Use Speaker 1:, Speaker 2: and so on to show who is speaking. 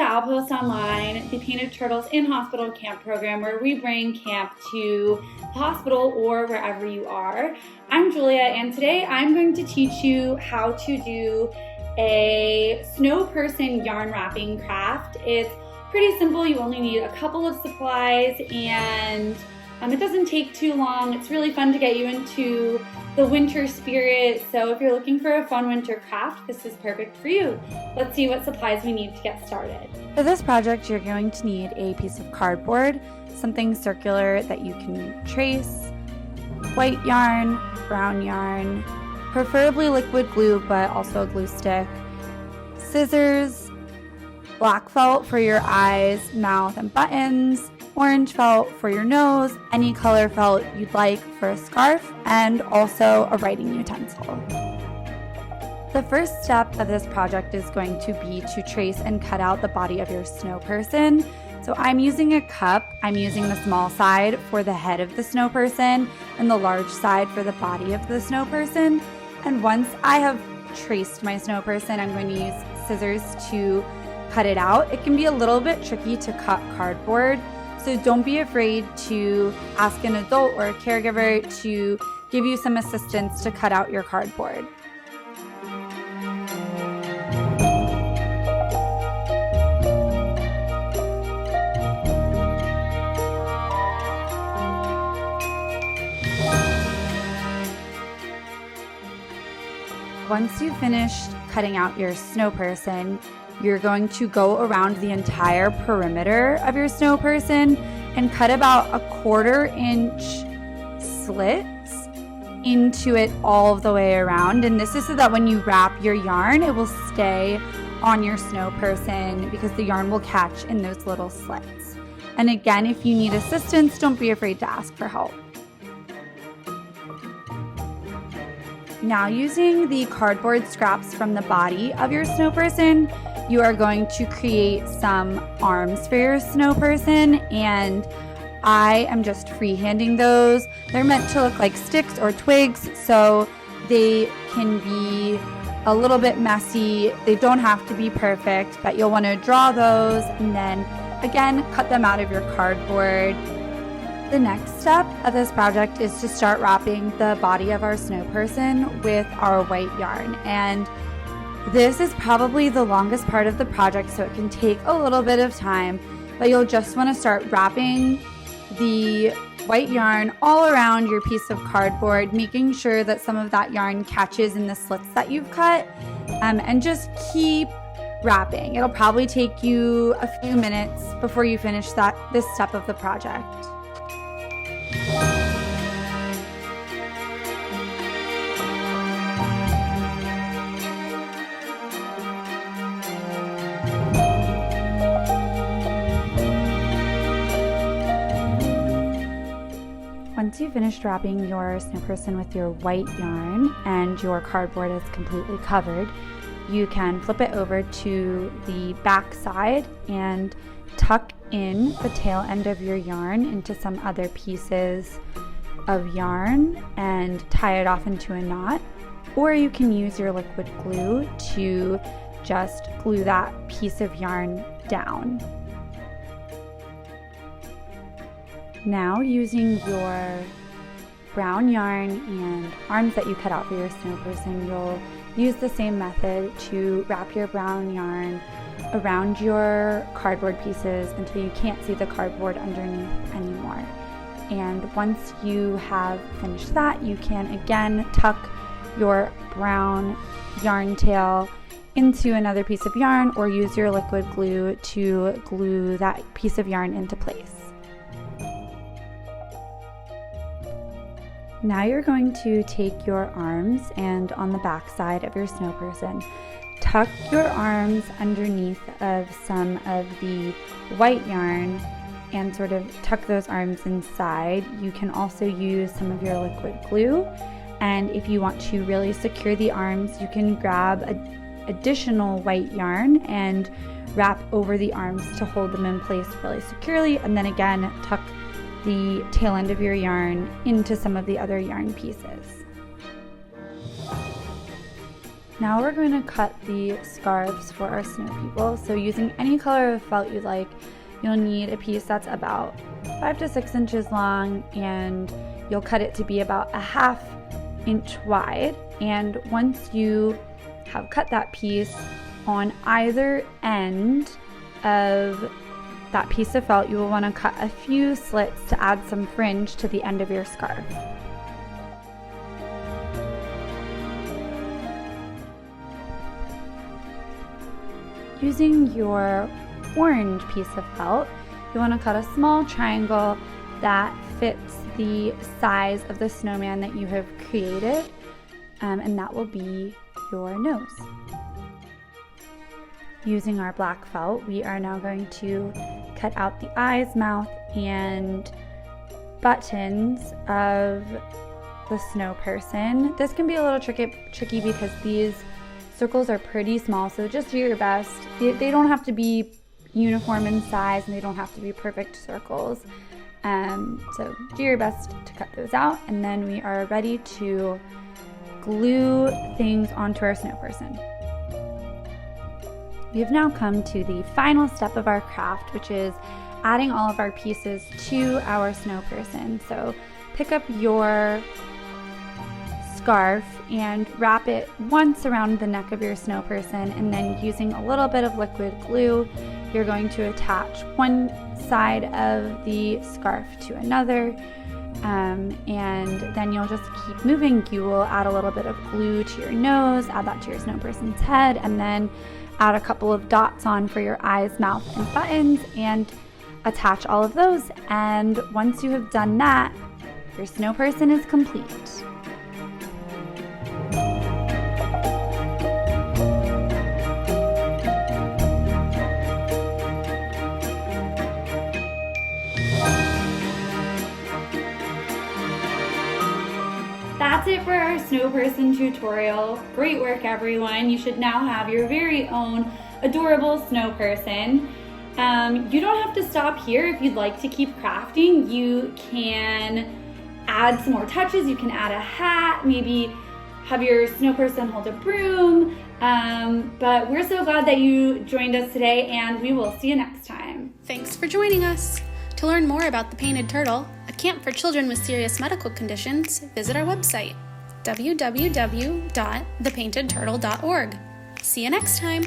Speaker 1: to Outpost Online, the Painted Turtles in Hospital Camp program, where we bring camp to the hospital or wherever you are. I'm Julia, and today I'm going to teach you how to do a Snowperson yarn wrapping craft. It's pretty simple. You only need a couple of supplies, and it doesn't take too long. It's really fun to get you into the winter spirit. So if you're looking for a fun winter craft, this is perfect for you. Let's see what supplies we need to get started.
Speaker 2: For this project, you're going to need a piece of cardboard, something circular that you can trace, white yarn, brown yarn, preferably liquid glue, but also a glue stick, scissors, black felt for your eyes, mouth, and buttons, orange felt for your nose, any color felt you'd like for a scarf, and also a writing utensil. The first step of this project is going to be to trace and cut out the body of your Snowperson. So I'm using a cup. I'm using the small side for the head of the Snowperson and the large side for the body of the Snowperson. And once I have traced my Snowperson, I'm going to use scissors to cut it out. It can be a little bit tricky to cut cardboard, so don't be afraid to ask an adult or a caregiver to give you some assistance to cut out your cardboard. Once you've finished cutting out your Snowperson, you're going to go around the entire perimeter of your Snowperson and cut about a 1/4 inch slits into it all the way around. And this is so that when you wrap your yarn, it will stay on your Snowperson because the yarn will catch in those little slits. And again, if you need assistance, don't be afraid to ask for help. Now, using the cardboard scraps from the body of your Snowperson, you are going to create some arms for your Snowperson, and I am just freehanding those. They're meant to look like sticks or twigs, so they can be a little bit messy. They don't have to be perfect, but you'll want to draw those and then again cut them out of your cardboard. The next step of this project is to start wrapping the body of our Snowperson with our white yarn, and this is probably the longest part of the project, so it can take a little bit of time, but you'll just want to start wrapping the white yarn all around your piece of cardboard, making sure that some of that yarn catches in the slits that you've cut, and just keep wrapping. It'll probably take you a few minutes before you finish this step of the project. Once you've finished wrapping your Snowperson with your white yarn and your cardboard is completely covered, you can flip it over to the back side and tuck in the tail end of your yarn into some other pieces of yarn and tie it off into a knot. Or you can use your liquid glue to just glue that piece of yarn down. Now, using your brown yarn and arms that you cut out for your Snowperson, you'll use the same method to wrap your brown yarn around your cardboard pieces until you can't see the cardboard underneath anymore. And once you have finished that, you can again tuck your brown yarn tail into another piece of yarn or use your liquid glue to glue that piece of yarn into place. Now you're going to take your arms and on the back side of your Snowperson, tuck your arms underneath of some of the white yarn and sort of tuck those arms inside. You can also use some of your liquid glue, and if you want to really secure the arms, you can grab additional white yarn and wrap over the arms to hold them in place really securely, and then again tuck the tail end of your yarn into some of the other yarn pieces. Now we're going to cut the scarves for our snow people. So using any color of felt you like, you'll need a piece that's about 5 to 6 inches long, and you'll cut it to be about 1/2 inch wide. And once you have cut that piece, on either end of that piece of felt, you will want to cut a few slits to add some fringe to the end of your scarf. Using your orange piece of felt, you want to cut a small triangle that fits the size of the snowman that you have created, and that will be your nose. Using our black felt, we are now going to cut out the eyes, mouth, and buttons of the snow person. This can be a little tricky because these circles are pretty small, so just do your best. They don't have to be uniform in size, and they don't have to be perfect circles. So do your best to cut those out, and then we are ready to glue things onto our snow person. We have now come to the final step of our craft, which is adding all of our pieces to our snow person. So pick up your scarf and wrap it once around the neck of your snow person, and then using a little bit of liquid glue, you're going to attach one side of the scarf to another, and then you'll just keep moving. You will add a little bit of glue to your nose, add that to your snow person's head, and then add a couple of dots on for your eyes, mouth, and buttons, and attach all of those. And once you have done that, your snow person is complete.
Speaker 1: That's it for our snow person tutorial. Great work, everyone. You should now have your very own adorable snow person. You don't have to stop here. If you'd like to keep crafting, you can add some more touches. You can add a hat, maybe have your snow person hold a broom. But we're so glad that you joined us today, and we will see you next time.
Speaker 3: Thanks for joining us. To learn more about the Painted Turtle, a camp for children with serious medical conditions, visit our website, www.thepaintedturtle.org. See you next time!